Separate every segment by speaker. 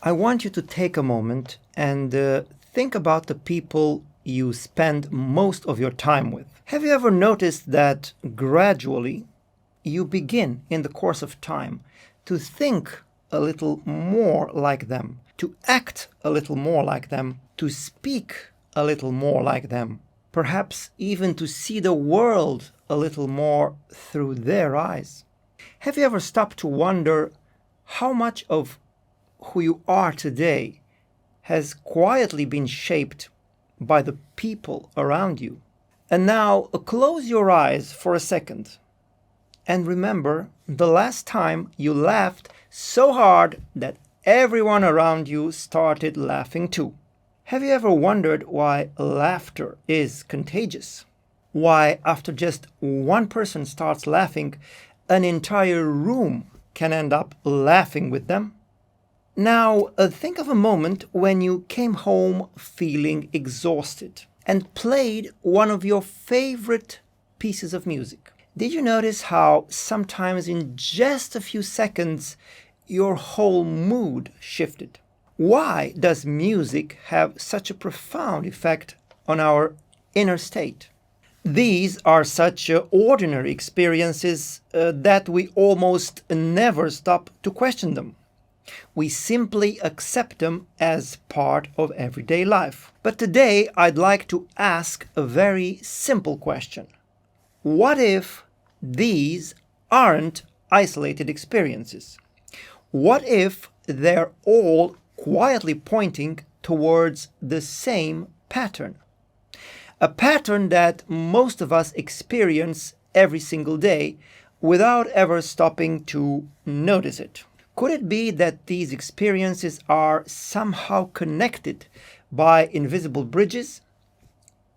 Speaker 1: I want you to take a moment and think about the people you spend most of your time with. Have you ever noticed that gradually you begin in the course of time to think a little more like them, to act a little more like them, to speak a little more like them, perhaps even to see the world a little more through their eyes? Have you ever stopped to wonder how much of who you are today has quietly been shaped by the people around you? And now close your eyes for a second and remember the last time you laughed so hard that everyone around you started laughing too. Have you ever wondered why laughter is contagious? Why, after just one person starts laughing, an entire room can end up laughing with them? Now, think of a moment when you came home feeling exhausted and played one of your favorite pieces of music. Did you notice how sometimes in just a few seconds your whole mood shifted? Why does music have such a profound effect on our inner state? These are such ordinary experiences that we almost never stop to question them. We simply accept them as part of everyday life. But today I'd like to ask a very simple question. What if these aren't isolated experiences? What if they're all quietly pointing towards the same pattern? A pattern that most of us experience every single day without ever stopping to notice it. Could it be that these experiences are somehow connected by invisible bridges,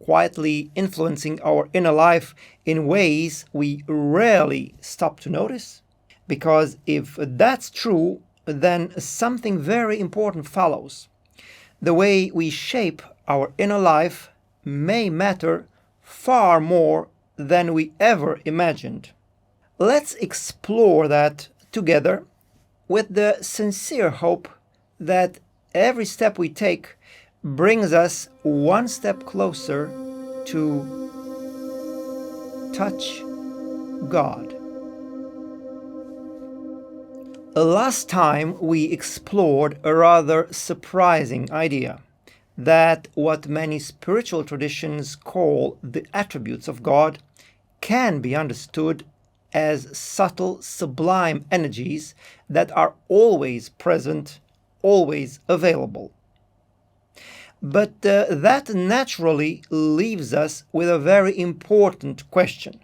Speaker 1: quietly influencing our inner life in ways we rarely stop to notice? Because if that's true, then something very important follows. The way we shape our inner life may matter far more than we ever imagined. Let's explore that together with the sincere hope that every step we take brings us one step closer to touch God. Last time we explored a rather surprising idea, that what many spiritual traditions call the attributes of God can be understood as subtle, sublime energies that are always present, always available. But that naturally leaves us with a very important question.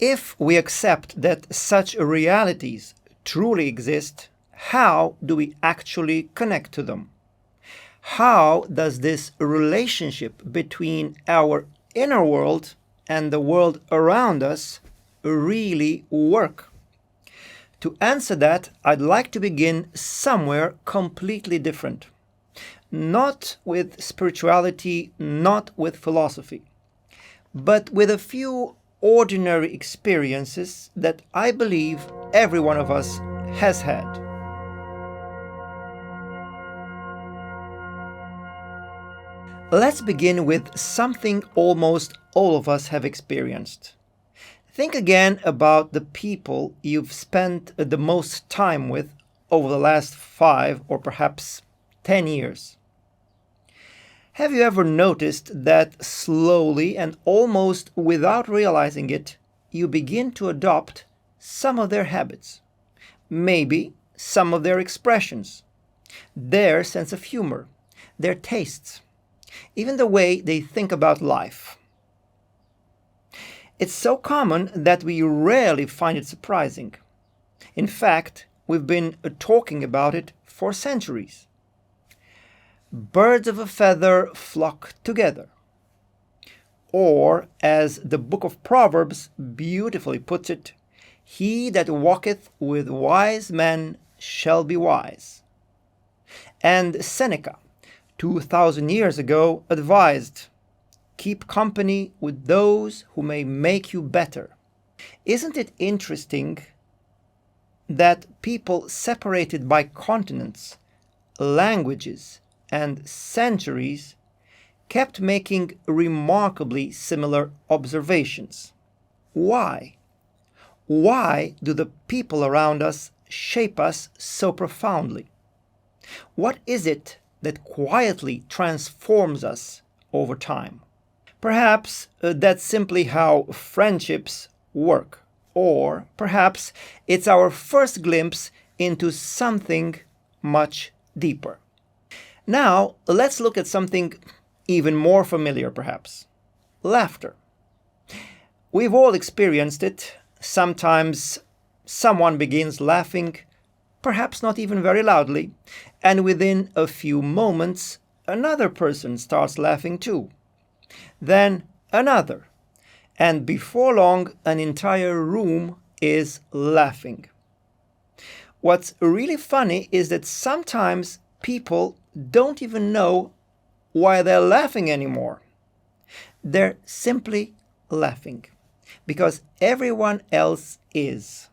Speaker 1: If we accept that such realities truly exist, how do we actually connect to them? How does this relationship between our inner world and the world around us really work? To answer that, I'd like to begin somewhere completely different. Not with spirituality, not with philosophy, but with a few ordinary experiences that I believe every one of us has had. Let's begin with something almost all of us have experienced. Think again about the people you've spent the most time with over the last 5 or perhaps 10 years. Have you ever noticed that slowly and almost without realizing it, you begin to adopt some of their habits, maybe some of their expressions, their sense of humor, their tastes, even the way they think about life? It's so common that we rarely find it surprising. In fact, we've been talking about it for centuries. Birds of a feather flock together. Or, as the book of Proverbs beautifully puts it, he that walketh with wise men shall be wise. And Seneca, 2,000 years ago, advised, keep company with those who may make you better. Isn't it interesting that people separated by continents languages, and centuries kept making remarkably similar observations. Why? Why do the people around us shape us so profoundly? What is it that quietly transforms us over time? Perhaps that's simply how friendships work, or perhaps it's our first glimpse into something much deeper. Now, let's look at something even more familiar, perhaps: laughter. We've all experienced it. Sometimes someone begins laughing, perhaps not even very loudly, and within a few moments, another person starts laughing too. Then another, and before long, an entire room is laughing. What's really funny is that sometimes people don't even know why they're laughing anymore. They're simply laughing because everyone else is.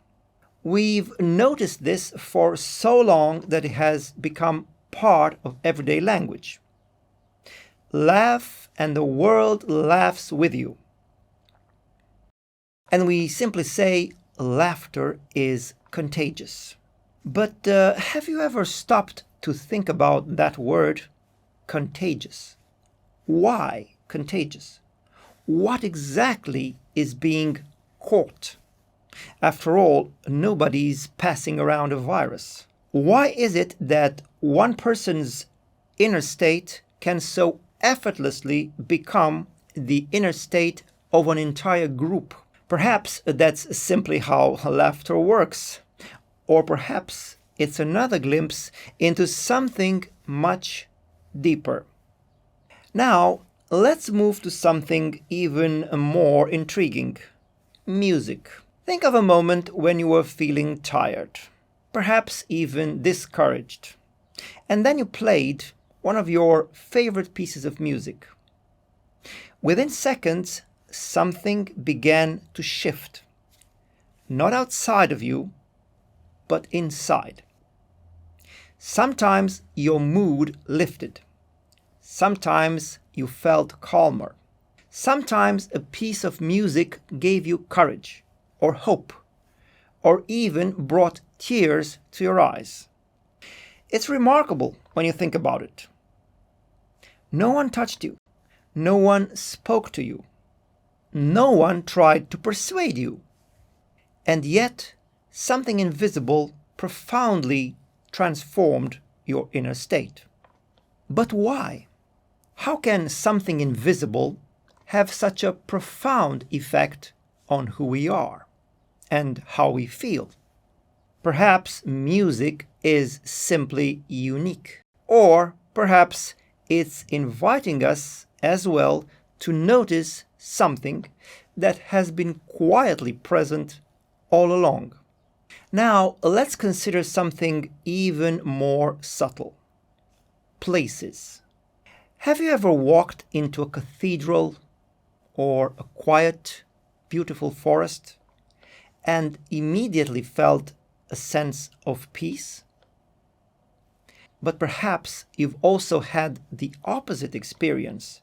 Speaker 1: We've noticed this for so long that it has become part of everyday language. Laugh and the world laughs with you. And we simply say laughter is contagious. But have you ever stopped to think about that word, contagious? Why contagious? What exactly is being caught? After all, nobody's passing around a virus. Why is it that one person's inner state can so effortlessly become the inner state of an entire group? Perhaps that's simply how laughter works. Or perhaps it's another glimpse into something much deeper. Now, let's move to something even more intriguing: music. Think of a moment when you were feeling tired, perhaps even discouraged, and then you played one of your favorite pieces of music. Within seconds, something began to shift, not outside of you, but inside. Sometimes your mood lifted. Sometimes you felt calmer. Sometimes a piece of music gave you courage or hope, or even brought tears to your eyes. It's remarkable when you think about it. No one touched you. No one spoke to you. No one tried to persuade you. And yet, something invisible profoundly transformed your inner state. But why? How can something invisible have such a profound effect on who we are and how we feel? Perhaps music is simply unique, or perhaps it's inviting us as well to notice something that has been quietly present all along. Now, let's consider something even more subtle: places. Have you ever walked into a cathedral or a quiet, beautiful forest and immediately felt a sense of peace? But perhaps you've also had the opposite experience.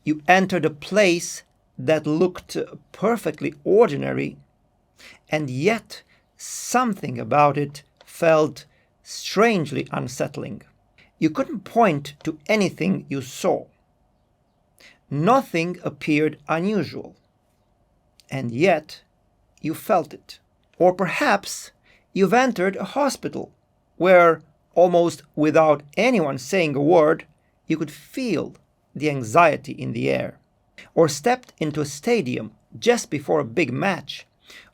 Speaker 1: You entered a place that looked perfectly ordinary, and yet something about it felt strangely unsettling. You couldn't point to anything you saw. Nothing appeared unusual, and yet you felt it. Or perhaps you've entered a hospital where, almost without anyone saying a word, you could feel the anxiety in the air. Or stepped into a stadium just before a big match,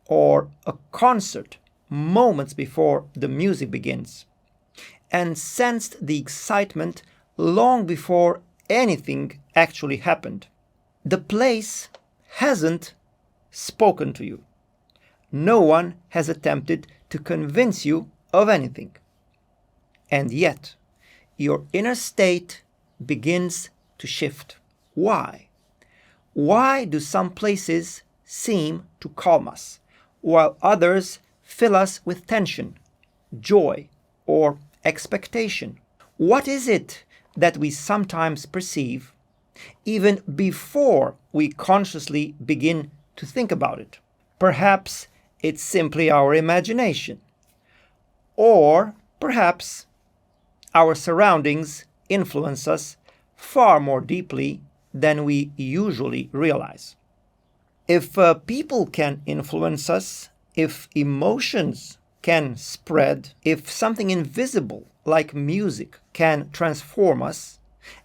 Speaker 1: or a concert moments before the music begins, and sensed the excitement long before anything actually happened. The place hasn't spoken to you. No one has attempted to convince you of anything. And yet, your inner state begins to shift. Why? Why do some places seem to calm us, while others fill us with tension, joy, or expectation? What is it that we sometimes perceive even before we consciously begin to think about it? Perhaps it's simply our imagination, or perhaps our surroundings influence us far more deeply than we usually realize. If people can influence us, if emotions can spread, if something invisible like music can transform us,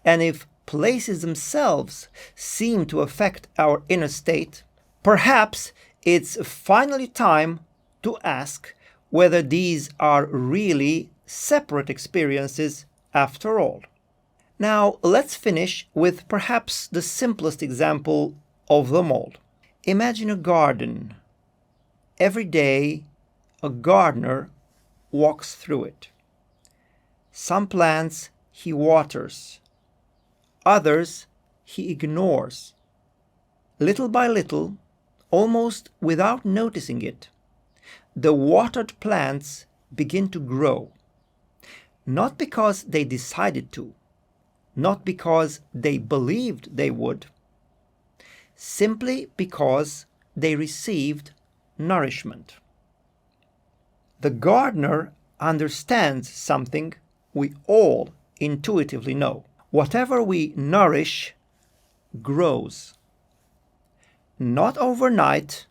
Speaker 1: and if places themselves seem to affect our inner state, perhaps it's finally time to ask whether these are really separate experiences after all. Now, let's finish with perhaps the simplest example of them all. Imagine a garden. Every day, a gardener walks through it. Some plants he waters, others he ignores. Little by little, almost without noticing it, the watered plants begin to grow. Not because they decided to, not because they believed they would, simply because they received nourishment. The gardener understands something we all intuitively know. Whatever we nourish grows. Not overnight,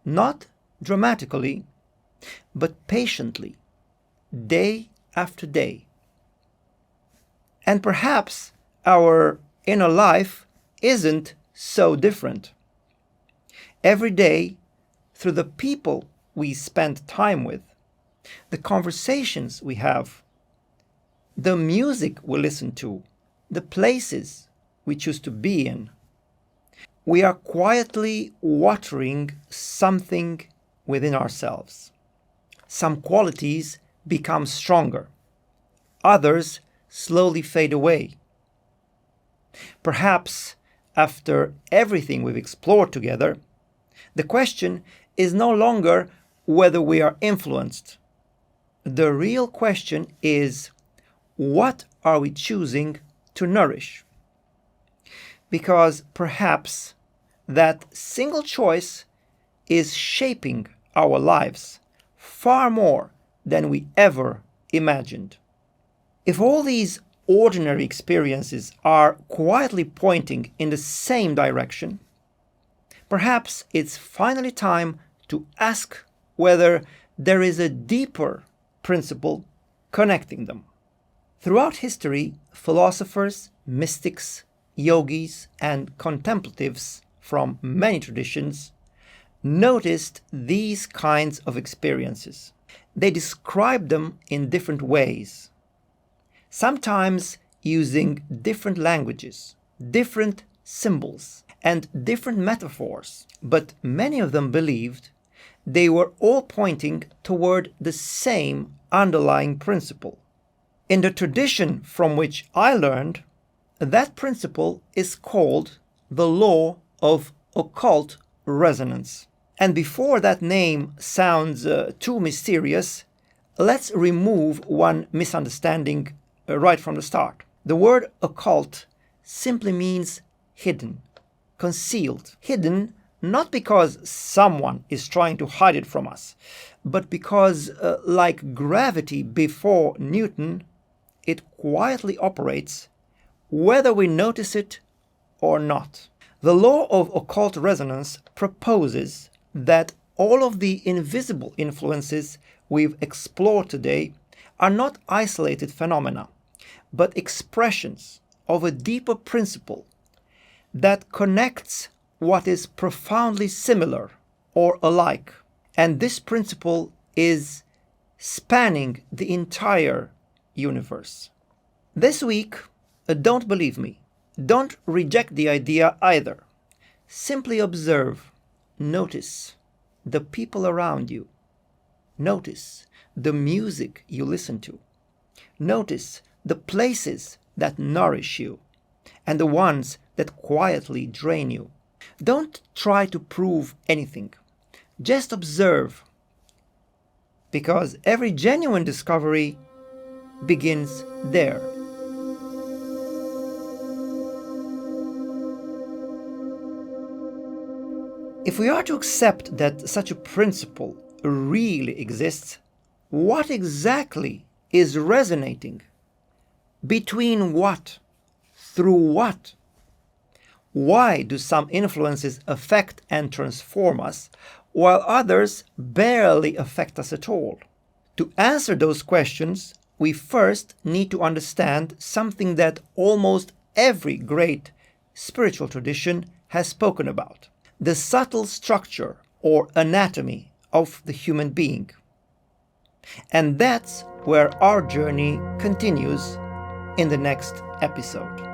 Speaker 1: not dramatically, but patiently, day after day. And perhaps our inner life isn't so different. Every day, through the people we spend time with, the conversations we have, the music we listen to, the places we choose to be in, we are quietly watering something within ourselves. Some qualities become stronger, others slowly fade away. Perhaps after everything we've explored together, the question is no longer whether we are influenced. The real question is, what are we choosing to nourish? Because perhaps that single choice is shaping our lives far more than we ever imagined. If all these ordinary experiences are quietly pointing in the same direction, perhaps it's finally time to ask whether there is a deeper principle connecting them. Throughout history, philosophers, mystics, yogis, and contemplatives from many traditions noticed these kinds of experiences. They described them in different ways, sometimes using different languages, different symbols, and different metaphors, but many of them believed they were all pointing toward the same underlying principle. In the tradition from which I learned, that principle is called the Law of Occult Resonance. And before that name sounds too mysterious, let's remove one misunderstanding right from the start. The word occult simply means hidden, concealed. Hidden not because someone is trying to hide it from us, but because, like gravity before Newton, it quietly operates whether we notice it or not. The law of occult resonance proposes that all of the invisible influences we've explored today are not isolated phenomena, but expressions of a deeper principle that connects what is profoundly similar or alike. And this principle is spanning the entire universe. This week, don't believe me. Don't reject the idea either. Simply observe, notice the people around you. Notice the music you listen to. Notice the places that nourish you and the ones that quietly drain you. Don't try to prove anything. Just observe. Because every genuine discovery begins there. If we are to accept that such a principle really exists, what exactly is resonating? Between what? Through what? Why do some influences affect and transform us, while others barely affect us at all? To answer those questions, we first need to understand something that almost every great spiritual tradition has spoken about: the subtle structure or anatomy of the human being. And that's where our journey continues in the next episode.